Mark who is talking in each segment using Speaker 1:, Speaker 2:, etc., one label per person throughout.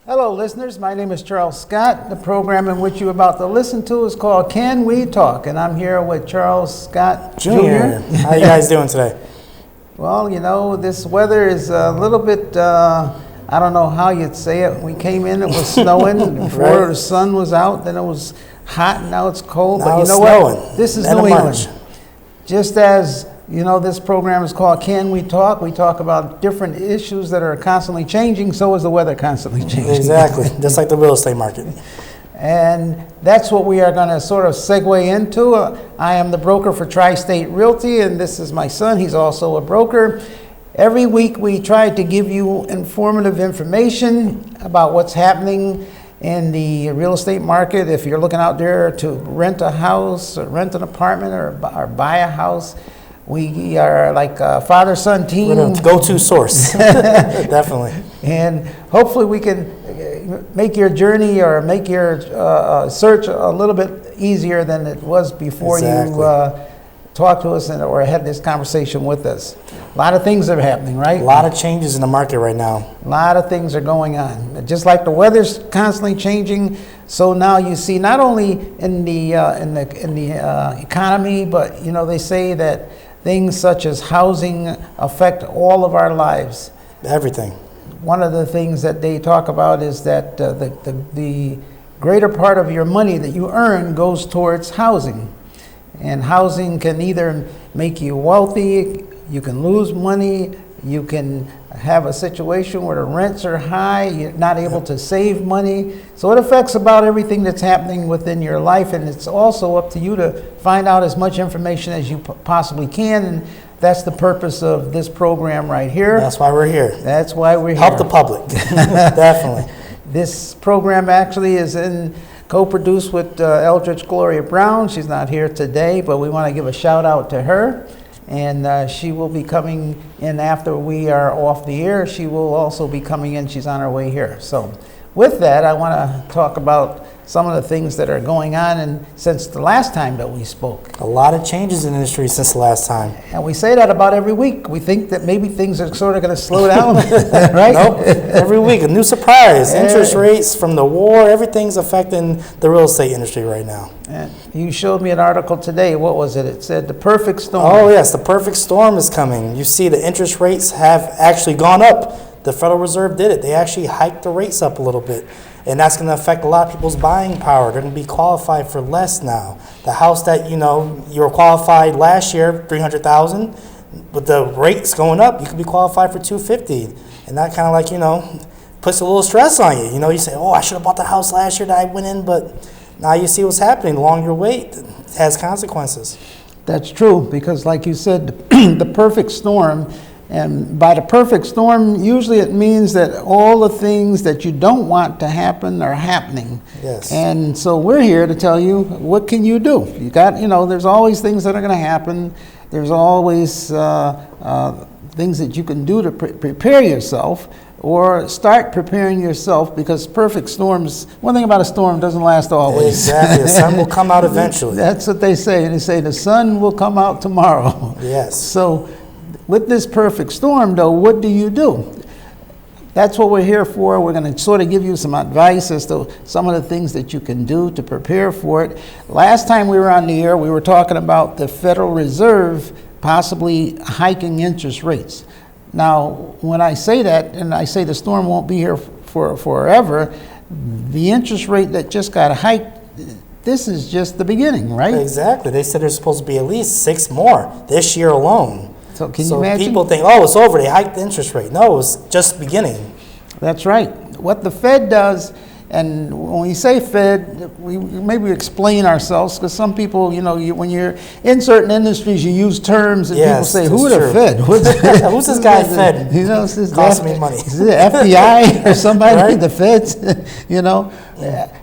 Speaker 1: Hello, listeners. My name is Charles Scott. The program in which you're about to listen to is called Can We Talk? And I'm here with Charles Scott Jr.
Speaker 2: How you guys doing today?
Speaker 1: Well, you know, this weather is a little bit, I don't know how you'd say it. We came in, it was snowing. Before
Speaker 2: Right.
Speaker 1: the sun was out, then it was hot, and now it's cold.
Speaker 2: Now
Speaker 1: but you
Speaker 2: it's
Speaker 1: know
Speaker 2: snowing.
Speaker 1: what? This is
Speaker 2: End
Speaker 1: New
Speaker 2: of
Speaker 1: England.
Speaker 2: March.
Speaker 1: Just as, you know, this program is called Can We Talk? We talk about different issues that are constantly changing. So is the weather constantly changing.
Speaker 2: Exactly, just like the real estate market.
Speaker 1: And that's what we are going to sort of segue into. I am the broker for Tri-State Realty, and this is my son. He's also a broker. Every week we try to give you informative information about what's happening in the real estate market. If you're looking out there to rent a house or rent an apartment or buy a house, we are like a father-son team.
Speaker 2: We're the go-to source, definitely.
Speaker 1: And hopefully we can make your journey or make your search a little bit easier than it was before. Exactly. You talked to us or had this conversation with us. A lot of things are happening, right?
Speaker 2: A lot of changes in the market right now.
Speaker 1: A lot of things are going on. Just like the weather's constantly changing, so now you see not only in the economy, but you know they say that things such as housing affect all of our lives.
Speaker 2: Everything.
Speaker 1: One of the things that they talk about is that the greater part of your money that you earn goes towards housing. And housing can either make you wealthy, you can lose money, you can have a situation where the rents are high, you're not able to save money. So it affects about everything that's happening within your life, and it's also up to you to find out as much information as you possibly can. And that's the purpose of this program right here.
Speaker 2: That's why we're here.
Speaker 1: That's why we're here.
Speaker 2: Help the public, definitely.
Speaker 1: This program actually is co-produced with Eldridge Gloria Brown. She's not here today, but we want to give a shout out to her. And she will be coming in after we are off the air. She will also be coming in. She's on her way here. So with that, I want to talk about some of the things that are going on and since the last time that we spoke.
Speaker 2: A lot of changes in the industry since the last time.
Speaker 1: And we say that about every week. We think that maybe things are sort of going to slow down, right?
Speaker 2: Nope. Every week, a new surprise. Interest rates from the war, everything's affecting the real estate industry right now.
Speaker 1: And you showed me an article today. What was it? It said the perfect storm.
Speaker 2: Oh, yes, the perfect storm is coming. You see the interest rates have actually gone up. The Federal Reserve did it. They actually hiked the rates up a little bit. And that's going to affect a lot of people's buying power. They're going to be qualified for less now. The house that, you know, you were qualified last year, $300,000, but the rates going up, you could be qualified for $250,000. And that kind of like, you know, puts a little stress on you. You know, you say, oh, I should have bought the house last year that I went in, but now you see what's happening. The longer you wait, it has consequences.
Speaker 1: That's true, because like you said, the perfect storm. And by the perfect storm, usually it means that all the things that you don't want to happen are happening.
Speaker 2: Yes.
Speaker 1: And so we're here to tell you, what can you do? You got, you know, there's always things that are going to happen. There's always things that you can do to prepare yourself or start preparing yourself, because perfect storms, one thing about a storm, doesn't last always.
Speaker 2: Exactly. The sun will come out eventually.
Speaker 1: That's what they say. They say the sun will come out tomorrow.
Speaker 2: Yes.
Speaker 1: So with this perfect storm, though, what do you do? That's what we're here for. We're going to sort of give you some advice as to some of the things that you can do to prepare for it. Last time we were on the air, we were talking about the Federal Reserve possibly hiking interest rates. Now, when I say that, and I say the storm won't be here for forever, the interest rate that just got hiked, this is just the beginning, right?
Speaker 2: Exactly. They said there's supposed to be at least 6 more this year alone.
Speaker 1: So can you imagine?
Speaker 2: People think, oh, it's over. They hiked the interest rate. No, it's just beginning.
Speaker 1: That's right. What the Fed does, and when we say Fed, we maybe explain ourselves, because some people, you know, when you're in certain industries, you use terms and people say, who are the Fed?
Speaker 2: Who's this guy Fed?
Speaker 1: You know, it's
Speaker 2: cost me money.
Speaker 1: Is it FBI or somebody?
Speaker 2: Right?
Speaker 1: The Feds, you know.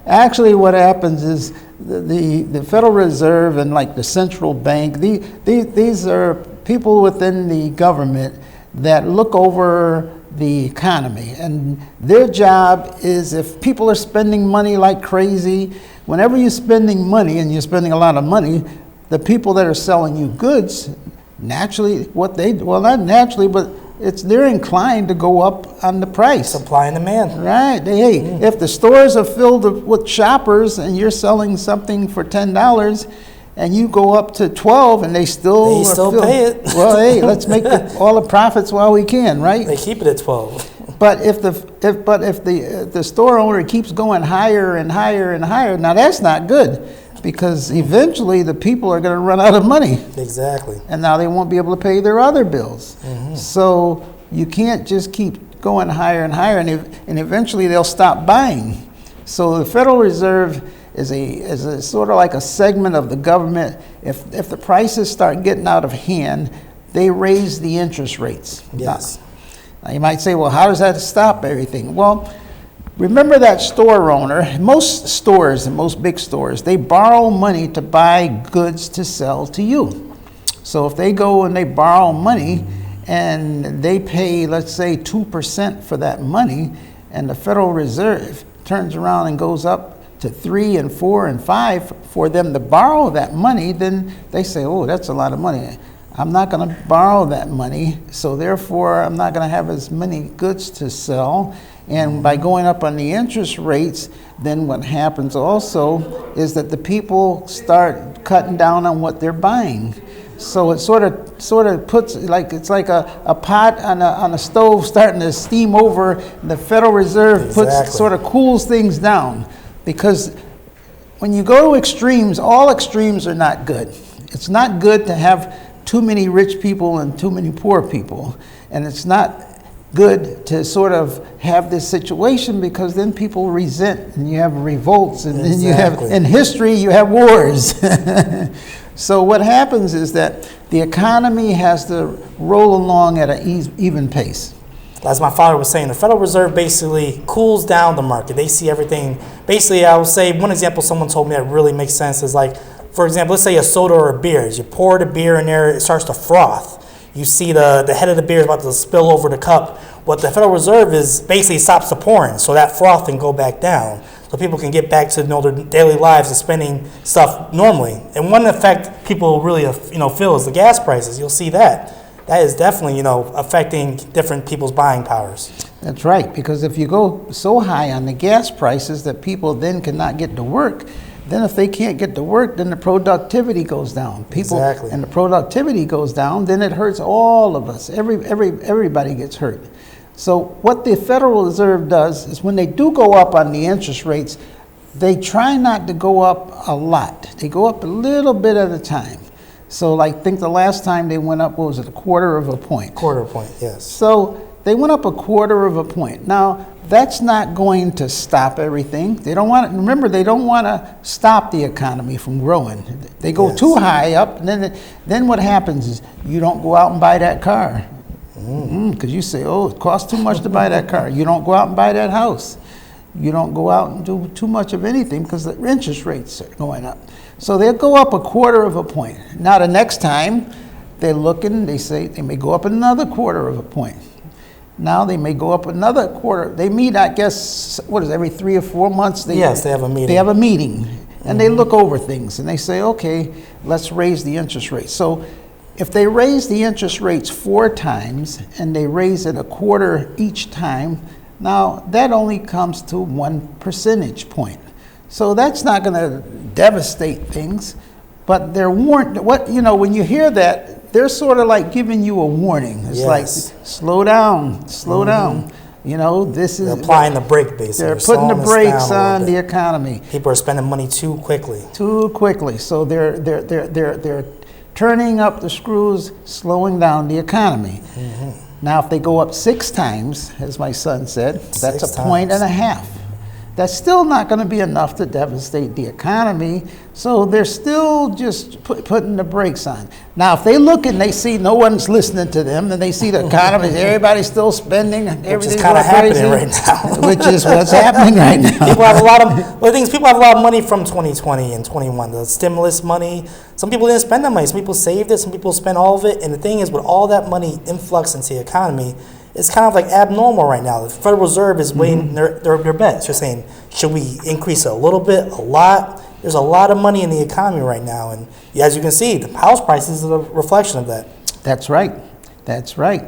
Speaker 1: Actually, what happens is the Federal Reserve and like the central bank, these are people within the government that look over the economy, and their job is, if people are spending money like crazy, whenever you're spending money and you're spending a lot of money, the people that are selling you goods, naturally, not naturally, but they're inclined to go up on the price.
Speaker 2: Supply and demand.
Speaker 1: Right. Hey, if the stores are filled with shoppers and you're selling something for $10 and you go up to 12 and they still
Speaker 2: pay it.
Speaker 1: Well, hey, let's make all the profits while we can, right?
Speaker 2: They keep it at 12.
Speaker 1: But if the store owner keeps going higher and higher and higher, now that's not good, because eventually the people are going to run out of money.
Speaker 2: Exactly.
Speaker 1: And now they won't be able to pay their other bills. So you can't just keep going higher and higher, and eventually they'll stop buying. So the Federal Reserve is a sort of like a segment of the government. If the prices start getting out of hand, they raise the interest rates.
Speaker 2: Yes.
Speaker 1: Now you might say, well, how does that stop everything? Well, remember that store owner. Most stores and most big stores, they borrow money to buy goods to sell to you. So if they go and they borrow money and they pay, let's say, 2% for that money, and the Federal Reserve turns around and goes up to 3 and 4 and 5 for them to borrow that money, then they say, oh, that's a lot of money. I'm not going to borrow that money, so therefore I'm not going to have as many goods to sell. And by going up on the interest rates, then what happens also is that the people start cutting down on what they're buying. So it sort of puts, like, it's like a pot on a stove starting to steam over. The Federal Reserve sort of cools things down, because when you go to extremes, all extremes are not good. It's not good to have too many rich people and too many poor people, and it's not good to sort of have this situation, because then people resent and you have revolts, and then you have, in history, you have wars. So what happens is that the economy has to roll along at an even pace.
Speaker 2: As my father was saying, the Federal Reserve basically cools down the market. They see everything. Basically, I would say one example someone told me that really makes sense is, like, for example, let's say a soda or a beer. As you pour the beer in there, it starts to froth. You see the head of the beer is about to spill over the cup. What the Federal Reserve is basically stops the pouring, so that froth can go back down, so people can get back to their daily lives and spending stuff normally. And one effect people really feel is the gas prices. You'll see that. That is definitely affecting different people's buying powers.
Speaker 1: That's right, because if you go so high on the gas prices that people then cannot get to work, then if they can't get to work, then the productivity goes down. And the productivity goes down, then it hurts all of us. Everybody gets hurt. So what the Federal Reserve does is, when they do go up on the interest rates, they try not to go up a lot. They go up a little bit at a time. So, like, think the last time they went up, what was it, 1/4 of a point?
Speaker 2: 1/4 point, yes.
Speaker 1: So they went up 1/4 of a point. Now, that's not going to stop everything. They don't want to, remember, they don't want to stop the economy from growing. They go too high up, and then what happens is you don't go out and buy that car. Because you say, oh, it costs too much to buy that car. You don't go out and buy that house. You don't go out and do too much of anything, because the interest rates are going up. So they'll go up 1/4 of a point. Now the next time they're looking, they say they may go up another 1/4 of a point. Now they may go up another 1/4. They meet, I guess, every 3 or 4 months?
Speaker 2: They have a meeting.
Speaker 1: They have a meeting, and they look over things, and they say, okay, let's raise the interest rate. So if they raise the interest rates 4 times, and they raise it 1/4 each time, now that only comes to 1 percentage point. So that's not going to devastate things, but they're warned. When you hear that, they're sort of like giving you a warning. It's like, slow down, slow down. This is,
Speaker 2: they're applying the brake, basically.
Speaker 1: They're putting the brakes on the economy.
Speaker 2: People are spending money too quickly.
Speaker 1: Too quickly. So they're turning up the screws, slowing down the economy. Now, if they go up 6 times, as my son said, that's 1.5 points. That's still not going to be enough to devastate the economy, so they're still just putting the brakes on. Now, if they look and they see no one's listening to them, and they see the economy, everybody's still spending,
Speaker 2: which is kind of happening right now.
Speaker 1: Which is what's happening right now.
Speaker 2: People have a lot of money from 2020 and 21, the stimulus money. Some people didn't spend that money. Some people saved it. Some people spent all of it. And the thing is, with all that money influx into the economy, it's kind of like abnormal right now. The Federal Reserve is weighing their bets. They're saying, should we increase it a little bit, a lot? There's a lot of money in the economy right now. And as you can see, the house prices are a reflection of that.
Speaker 1: That's right. That's right.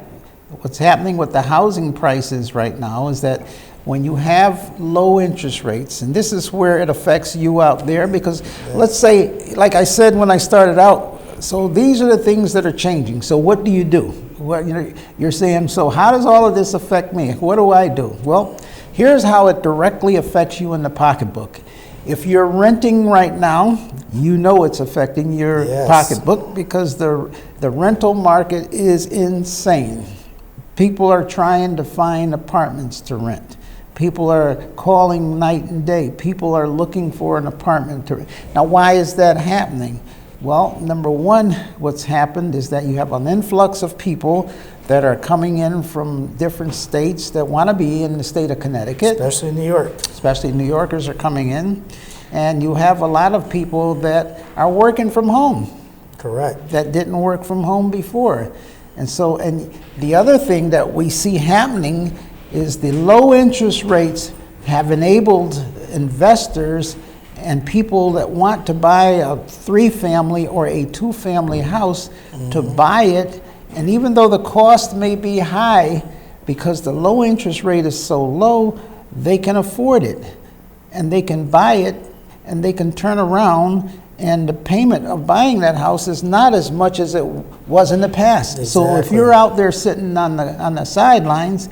Speaker 1: What's happening with the housing prices right now is that when you have low interest rates, and this is where it affects you out there, because let's say, like I said when I started out, so these are the things that are changing. So what do you do? Well, you're saying, so how does all of this affect me? What do I do? Well, here's how it directly affects you in the pocketbook. If you're renting right now, you know it's affecting your pocketbook because the rental market is insane. People are trying to find apartments to rent. People are calling night and day. People are looking for an apartment to rent. Now, why is that happening? Well, number one, what's happened is that you have an influx of people that are coming in from different states that want to be in the state of Connecticut.
Speaker 2: Especially New York.
Speaker 1: Especially New Yorkers are coming in. And you have a lot of people that are working from home.
Speaker 2: Correct.
Speaker 1: That didn't work from home before. And so, and the other thing that we see happening is the low interest rates have enabled investors and people that want to buy a 3-family or a 2-family house to buy it. And even though the cost may be high, because the low interest rate is so low, they can afford it. And they can buy it, and they can turn around, and the payment of buying that house is not as much as it was in the past.
Speaker 2: Exactly.
Speaker 1: So if you're out there sitting on the sidelines,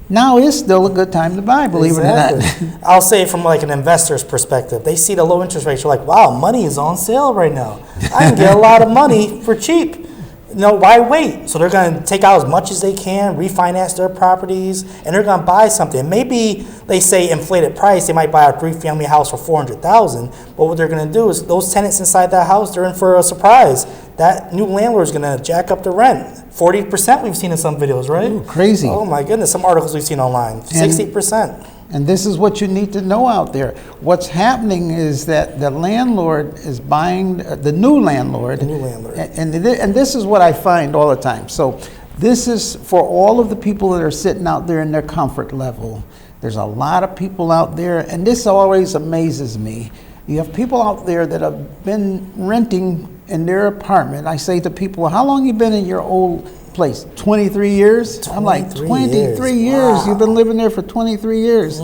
Speaker 1: now is still a good time to buy, believe it or not.
Speaker 2: I'll say from like an investor's perspective, they see the low interest rates, you're like, wow, money is on sale right now. I can get a lot of money for cheap. No, why wait? So they're going to take out as much as they can, refinance their properties, and they're going to buy something. Maybe they say inflated price, they might buy a 3-family house for $400,000. But what they're going to do is those tenants inside that house, they're in for a surprise. That new landlord is going to jack up the rent. 40% we've seen in some videos, right?
Speaker 1: Ooh, crazy.
Speaker 2: Oh my goodness, some articles we've seen online. 60%.
Speaker 1: And this is what you need to know out there. What's happening is that the landlord is buying, the new landlord.
Speaker 2: The new landlord.
Speaker 1: And this is what I find all the time. So this is for all of the people that are sitting out there in their comfort level. There's a lot of people out there, and this always amazes me. You have people out there that have been renting in their apartment. I say to people, how long you been in your old place? 23 years? I'm like, 23 years.
Speaker 2: Wow.
Speaker 1: You've been living there for 23 years.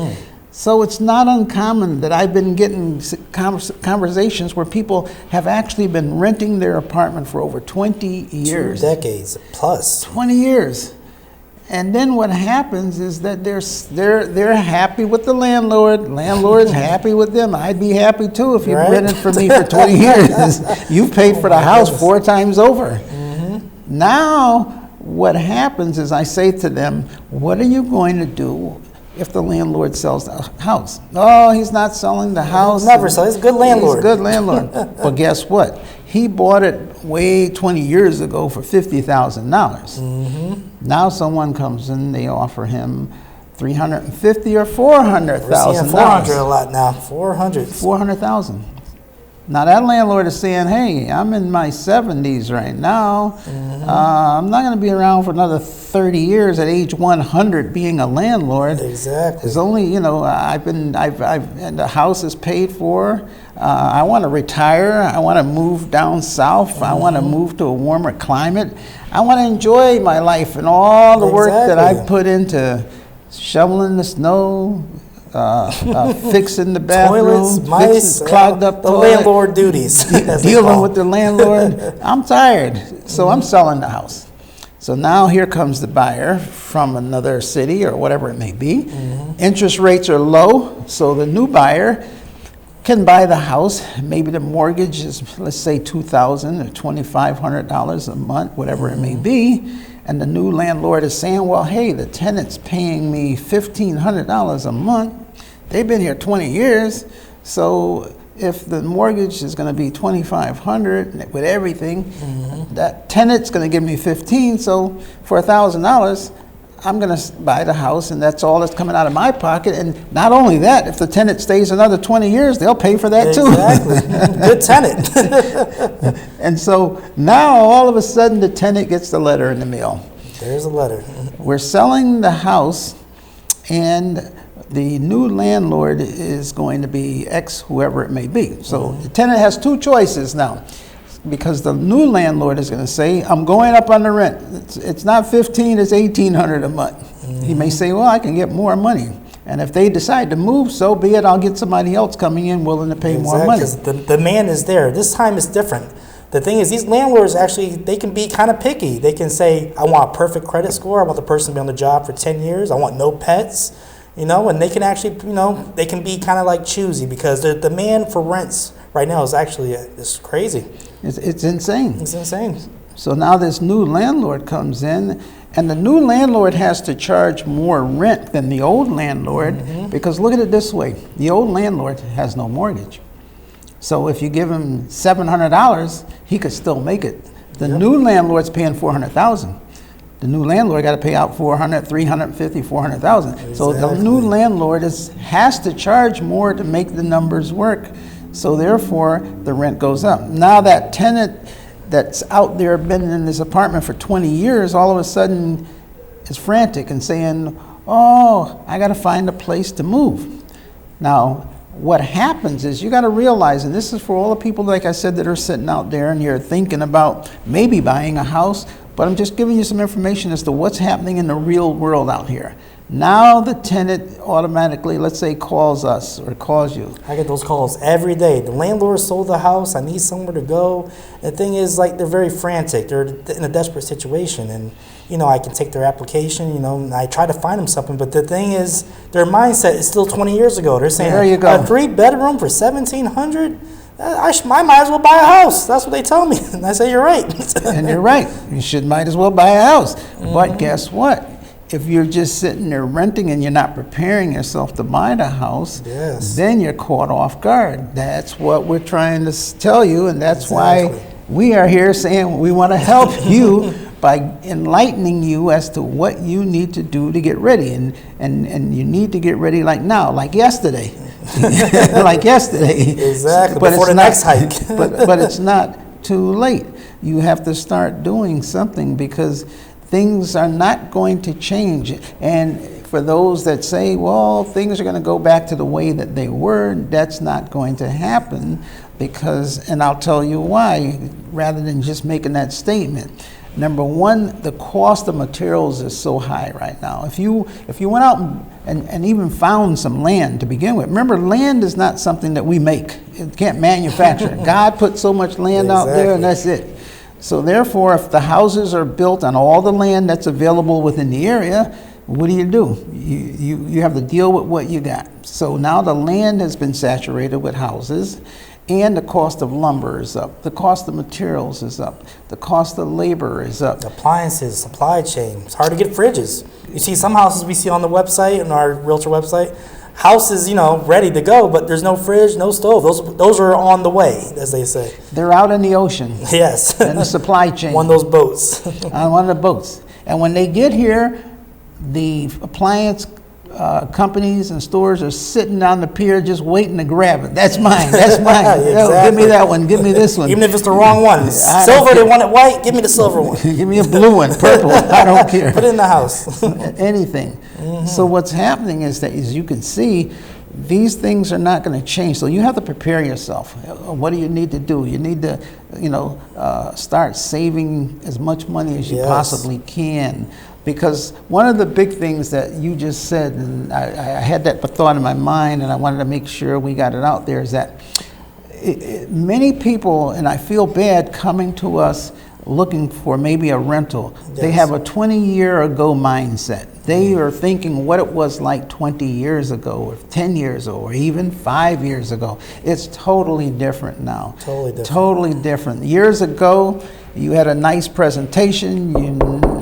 Speaker 1: So it's not uncommon that I've been getting conversations where people have actually been renting their apartment for over 20 years.
Speaker 2: 2 decades plus.
Speaker 1: 20 years. And then what happens is that they're happy with the landlord. Landlord's happy with them. I'd be happy too if you've rented for me for 20 years. You've paid for the house 4 times over. Now, what happens is I say to them, what are you going to do if the landlord sells the house? Oh, he's not selling the house.
Speaker 2: Never sell. He's a good landlord.
Speaker 1: He's a good landlord. But guess what? He bought it way 20 years ago for $50,000. Now someone comes in, they offer him $350,000 or $400,000.
Speaker 2: We're seeing 400 a lot now. 400.
Speaker 1: $400,000. Now that landlord is saying, hey, I'm in my 70s right now. I'm not going to be around for another 30 years at age 100 being a landlord.
Speaker 2: Exactly.
Speaker 1: It's only, and the house is paid for. I want to retire. I want to move down south. I want to move to a warmer climate. I want to enjoy my life and all the work that I put into shoveling the snow, fixing the bathroom,
Speaker 2: toilets, mice,
Speaker 1: clogged up
Speaker 2: the
Speaker 1: toilet,
Speaker 2: landlord duties.
Speaker 1: dealing with the landlord. I'm tired, so I'm selling the house. So now here comes the buyer from another city or whatever it may be. Interest rates are low, so the new buyer can buy the house. Maybe the mortgage is, let's say, $2,000 or $2,500 a month, whatever it may be. And the new landlord is saying, well, hey, the tenant's paying me $1,500 a month. They've been here 20 years. So if the mortgage is going to be $2,500 with everything, that tenant's going to give me $1,500. So for $1,000, I'm going to buy the house, and that's all that's coming out of my pocket. And not only that, if the tenant stays another 20 years, they'll pay for that too.
Speaker 2: Exactly. Good tenant.
Speaker 1: And so now all of a sudden the tenant gets the letter in the mail.
Speaker 2: There's a letter.
Speaker 1: We're selling the house, and the new landlord is going to be X, whoever it may be. So the tenant has 2 choices now. because the new landlord is going to say, I'm going up on the rent. It's not 15, it's 1,800 a month. He may say, well, I can get more money. And if they decide to move, so be it. I'll get somebody else coming in willing to pay more money.
Speaker 2: The demand is there. This time it's different. The thing is, these landlords actually, they can be kind of picky. They can say, I want a perfect credit score. I want the person to be on the job for 10 years. I want no pets, and they can actually, they can be kind of like choosy, because the demand for rents right now is actually, it's crazy.
Speaker 1: It's insane.
Speaker 2: It's insane.
Speaker 1: So now this new landlord comes in, and the new landlord has to charge more rent than the old landlord, because look at it this way. The old landlord has no mortgage. So if you give him $700, he could still make it. The new landlord's paying $400,000. The new landlord got to pay out $400,000, $350,000, $400,000. Exactly. So the new landlord has to charge more to make the numbers work. So therefore, the rent goes up. Now that tenant that's out there, been in this apartment for 20 years, all of a sudden is frantic and saying, oh, I got to find a place to move. Now, what happens is you got to realize, and this is for all the people, like I said, that are sitting out there and you're thinking about maybe buying a house, but I'm just giving you some information as to what's happening in the real world out here. Now the tenant automatically, let's say, calls us or calls you.
Speaker 2: I get those calls every day. The landlord sold the house. I need somewhere to go. The thing is, like, they're very frantic. They're in a desperate situation, and I can take their application. And I try to find them something. But the thing is, their mindset is still 20 years ago. They're saying,
Speaker 1: there you go.
Speaker 2: A 3-bedroom for $1,700. I might as well buy a house. That's what they tell me. And I say, you're right.
Speaker 1: And you're right. You might as well buy a house. But guess what? If you're just sitting there renting and you're not preparing yourself to buy the house, then you're caught off guard. That's what we're trying to tell you, and that's why we are here saying we want to help you by enlightening you as to what you need to do to get ready. And you need to get ready like now, like yesterday. Like yesterday.
Speaker 2: Exactly,
Speaker 1: but
Speaker 2: before the next hike.
Speaker 1: but it's not too late. You have to start doing something, because things are not going to change. And for those that say, well, things are going to go back to the way that they were, that's not going to happen, because, and I'll tell you why, rather than just making that statement. Number one, the cost of materials is so high right now. If you went out and even found some land to begin with, remember, land is not something that we make. It can't manufacture. God put so much land out there, and that's it. So therefore, if the houses are built on all the land that's available within the area, what do? You have to deal with what you got. So now the land has been saturated with houses, and the cost of lumber is up. The cost of materials is up. The cost of labor is up.
Speaker 2: Appliances, supply chain. It's hard to get fridges. You see some houses we see on the website, on our realtor website, houses, ready to go, but there's no fridge, no stove. Those are on the way, as they say.
Speaker 1: They're out in the ocean.
Speaker 2: Yes.
Speaker 1: In the supply chain.
Speaker 2: One of those boats.
Speaker 1: On one of the boats. And when they get here, the appliance companies and stores are sitting on the pier just waiting to grab it. That's mine. That's mine.
Speaker 2: Exactly.
Speaker 1: Oh, give me that one. Give me this one.
Speaker 2: Even if it's the wrong one. Silver, they want it white. Give me the silver one.
Speaker 1: Give me a blue one, purple. I don't care.
Speaker 2: Put it in the house.
Speaker 1: Anything. So what's happening is that, as you can see, these things are not going to change. So you have to prepare yourself. What do you need to do? You need to, start saving as much money as you possibly can. Because one of the big things that you just said, and I had that thought in my mind, and I wanted to make sure we got it out there, is that many people, and I feel bad, coming to us looking for maybe a rental. They have a 20-year-ago mindset. They are thinking what it was like 20 years ago, or 10 years ago, or even 5 years ago. It's totally different now.
Speaker 2: Totally different.
Speaker 1: Totally different. Years ago, you had a nice presentation, you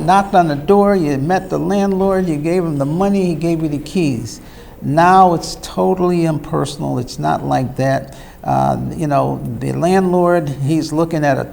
Speaker 1: knocked on the door, you met the landlord, you gave him the money, he gave you the keys. Now it's totally impersonal. It's not like that. The landlord, he's looking at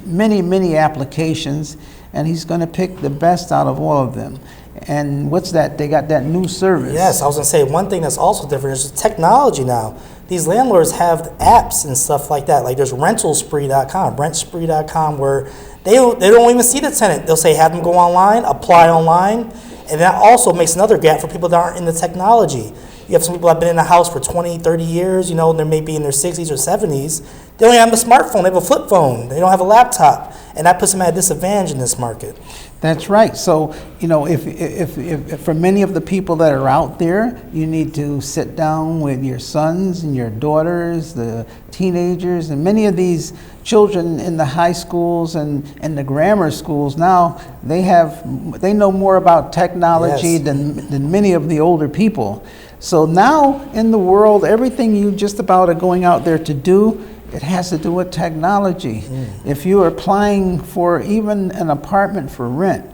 Speaker 1: many applications, and he's going to pick the best out of all of them. And what's that? They got that new service.
Speaker 2: Yes, I was going to say, one thing that's also different is technology now. These landlords have apps and stuff like that. Like there's rentalspree.com, where they don't even see the tenant. They'll say have them go online, apply online, and that also makes another gap for people that aren't in the technology. You have some people that have been in the house for 20, 30 years, you know, and they may be in their 60s or 70s. They don't even have a smartphone. They have a flip phone. They don't have a laptop. And that puts them at a disadvantage in this market.
Speaker 1: That's right. So, you know, if for many of the people that are out there, you need to sit down with your sons and your daughters, the teenagers, and many of these children in the high schools and the grammar schools now, they know more about technology than many of the older people. So now in the world, everything you just about are going out there to do, it has to do with technology. If you are applying for even an apartment for rent,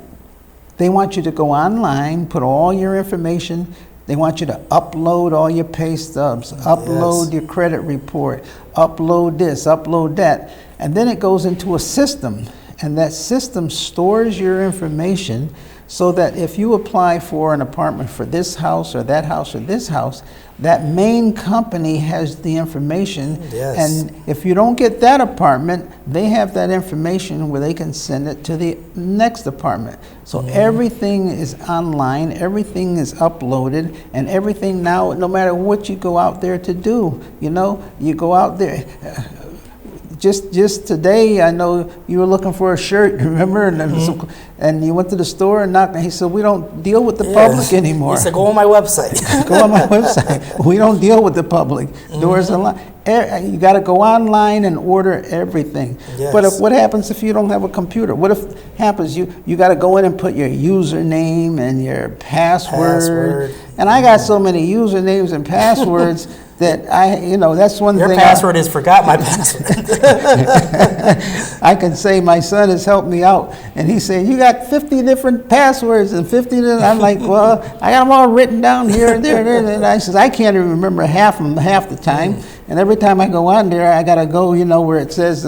Speaker 1: they want you to go online, put all your information. They want you to upload all your pay stubs, upload your credit report, upload this, upload that. And then it goes into a system. And that system stores your information so that if you apply for an apartment for this house or that house or this house, that main company has the information. And if you don't get that apartment, they have that information where they can send it to the next apartment. So everything is online, everything is uploaded, and everything now, no matter what you go out there to do, you know, you go out there. Just today, I know you were looking for a shirt, remember? And you went to the store and knocked, and he said, we don't deal with the public anymore.
Speaker 2: He said, go on my website.
Speaker 1: Go on my website. We don't deal with the public. Doors are locked. You got to go online and order everything. But what happens if you don't have a computer? What if happens you got to go in and put your username and your password. And I got so many usernames and passwords that that's one thing.
Speaker 2: Your password is forgot my password.
Speaker 1: I can say my son has helped me out, and he said, you got 50 different passwords and 50 different. I'm like, well, I got them all written down here and there. And I says, I can't even remember half of them half the time. And every time I go on there, I got to go, where it says,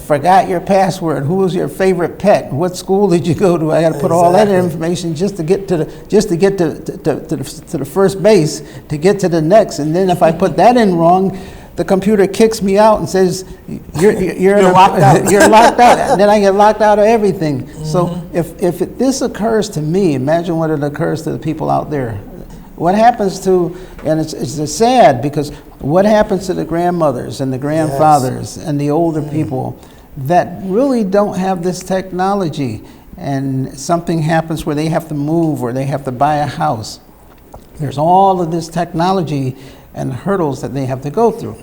Speaker 1: forgot your password. Who was your favorite pet? What school did you go to? I got to put all that information just to get to the first base, to get to the next. And then if I put that in wrong, the computer kicks me out and says, you're
Speaker 2: locked out.
Speaker 1: You're locked out. And then I get locked out of everything. So if this occurs to me, imagine what it occurs to the people out there. What happens to, and it's sad, because what happens to the grandmothers and the grandfathers and the older people that really don't have this technology, and something happens where they have to move or they have to buy a house? There's all of this technology and hurdles that they have to go through.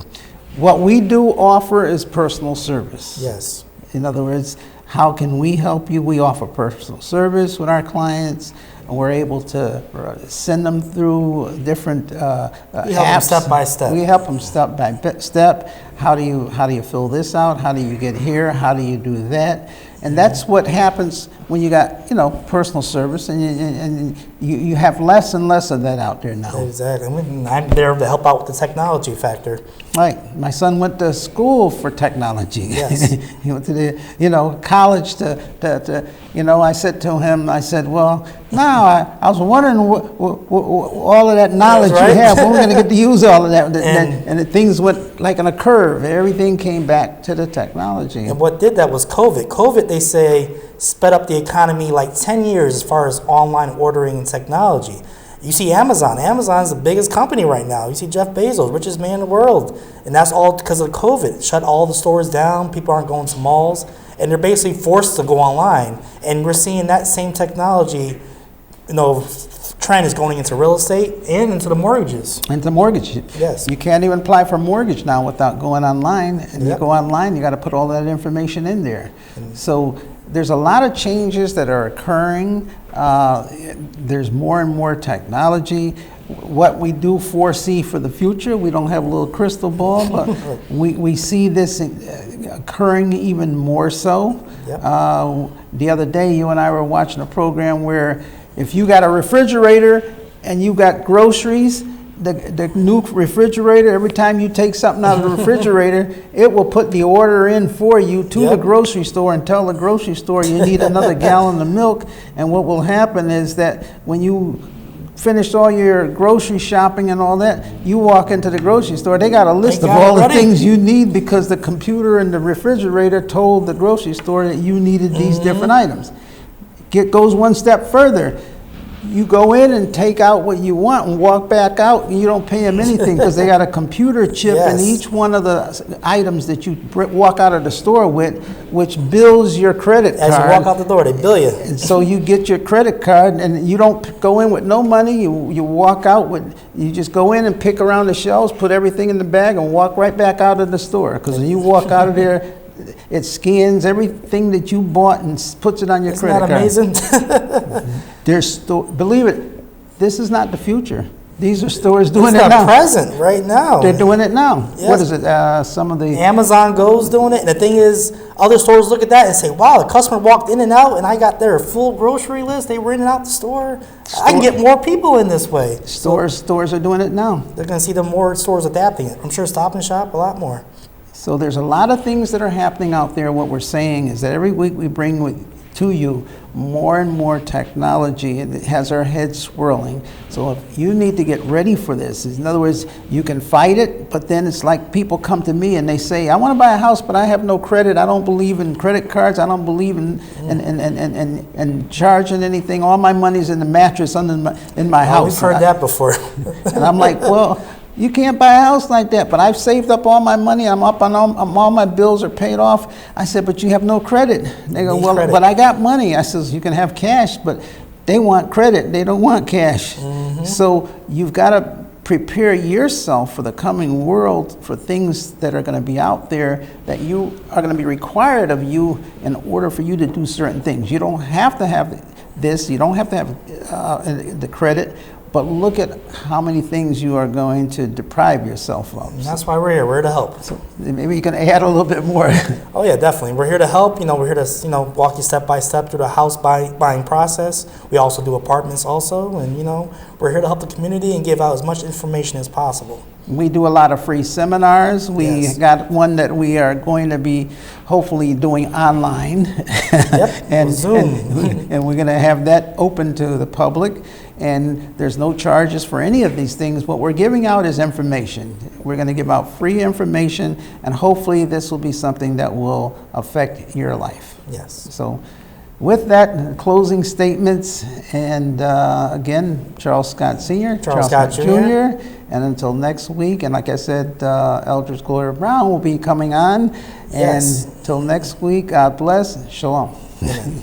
Speaker 1: What we do offer is personal service. In other words, how can we help you? We offer personal service with our clients. And we're able to send them through different apps.
Speaker 2: We help them step by step.
Speaker 1: We help them step by step. How do you fill this out? How do you get here? How do you do that? And that's what happens when you got personal service, and you have less and less of that out there now.
Speaker 2: Exactly. I'm there to help out with the technology factor.
Speaker 1: Right. My son went to school for technology. He went to the college to I said to him, I said, well, now I was wondering what all of that knowledge you have, when we're going to get to use all of that. And things went like on a curve. Everything came back to the technology.
Speaker 2: And what did that was COVID. COVID, they say, sped up the economy like 10 years as far as online ordering and technology. You see Amazon. Amazon's the biggest company right now. You see Jeff Bezos, richest man in the world. And that's all because of COVID. It shut all the stores down. People aren't going to malls. And they're basically forced to go online. And we're seeing that same technology, trend is going into real estate and into the mortgages.
Speaker 1: Into mortgage.
Speaker 2: Yes.
Speaker 1: You can't even apply for a mortgage now without going online. And you go online, you got to put all that information in there. So there's a lot of changes that are occurring. There's more and more technology. What we do foresee for the future, we don't have a little crystal ball, but we see this occurring even more so. The other day, you and I were watching a program where if you got a refrigerator and you got groceries, the new refrigerator, every time you take something out of the refrigerator, it will put the order in for you to the grocery store and tell the grocery store you need another gallon of milk. And what will happen is that when you finished all your grocery shopping and all that, you walk into the grocery store, they got a list of all the things you need because the computer in the refrigerator told the grocery store that you needed these different items. Goes one step further. you go in and take out what you want and walk back out, and you don't pay them anything because they got a computer chip in
Speaker 2: Yes.
Speaker 1: each one of the items that you walk out of the store with, which bills your credit card.
Speaker 2: As you walk out the door, they bill you.
Speaker 1: And so you get your credit card, and you don't go in with no money. You walk out with, you just go in and pick around the shelves, put everything in the bag, and walk right back out of the store. Because when you walk out of there, it scans everything that you bought and puts it on your credit card.
Speaker 2: Isn't that amazing?
Speaker 1: Believe it, this is not the future. These are stores doing
Speaker 2: It's
Speaker 1: it
Speaker 2: the
Speaker 1: now.
Speaker 2: present right now.
Speaker 1: They're doing it now.
Speaker 2: Yes.
Speaker 1: What is it? Some of the
Speaker 2: Amazon Go's doing it, and the thing is, other stores look at that and say, "Wow, the customer walked in and out, and I got their full grocery list. They were in and out the store. I can get more people in this way."
Speaker 1: stores are doing it now.
Speaker 2: They're going to see the more stores adapting it. I'm sure Stop and Shop a lot more.
Speaker 1: So there's a lot of things that are happening out there. What we're saying is that every week we bring to you more and more technology, and it has our heads swirling. So if you need to get ready for this, in other words, you can fight it, but then it's like people come to me and they say, "I want to buy a house, but I have no credit. I don't believe in credit cards. I don't believe in charging anything. All my money's in the mattress in my house."
Speaker 2: We've heard that before.
Speaker 1: And I'm like, well, you can't buy a house like that. But I've saved up all my money. I'm up on all my bills are paid off. I said, but you have no credit. They go, well, but I got money. I says, you can have cash, but they want credit. They don't want cash. So you've got to prepare yourself for the coming world, for things that are going to be out there that you are going to be required of you in order for you to do certain things. You don't have to have this. You don't have to have the credit. But look at how many things you are going to deprive yourself of.
Speaker 2: And that's why we're here. We're here to help.
Speaker 1: So maybe you can add a little bit more.
Speaker 2: Oh yeah, definitely. We're here to help. We're here to walk you step by step through the house buying process. We also do apartments also, and we're here to help the community and give out as much information as possible.
Speaker 1: We do a lot of free seminars. We
Speaker 2: Yes.
Speaker 1: got one that we are going to be hopefully doing online.
Speaker 2: Yep,
Speaker 1: and
Speaker 2: Zoom.
Speaker 1: and we're going to have that open to the public. And there's no charges for any of these things. What we're giving out is information. We're going to give out free information, and hopefully this will be something that will affect your life.
Speaker 2: Yes.
Speaker 1: So with that, closing statements, and again, Charles Scott Sr.,
Speaker 2: Charles Scott Jr.
Speaker 1: And until next week, and like I said, Eldridge Gloria Brown will be coming on.
Speaker 2: Yes.
Speaker 1: And until next week, God bless. Shalom.
Speaker 2: Amen.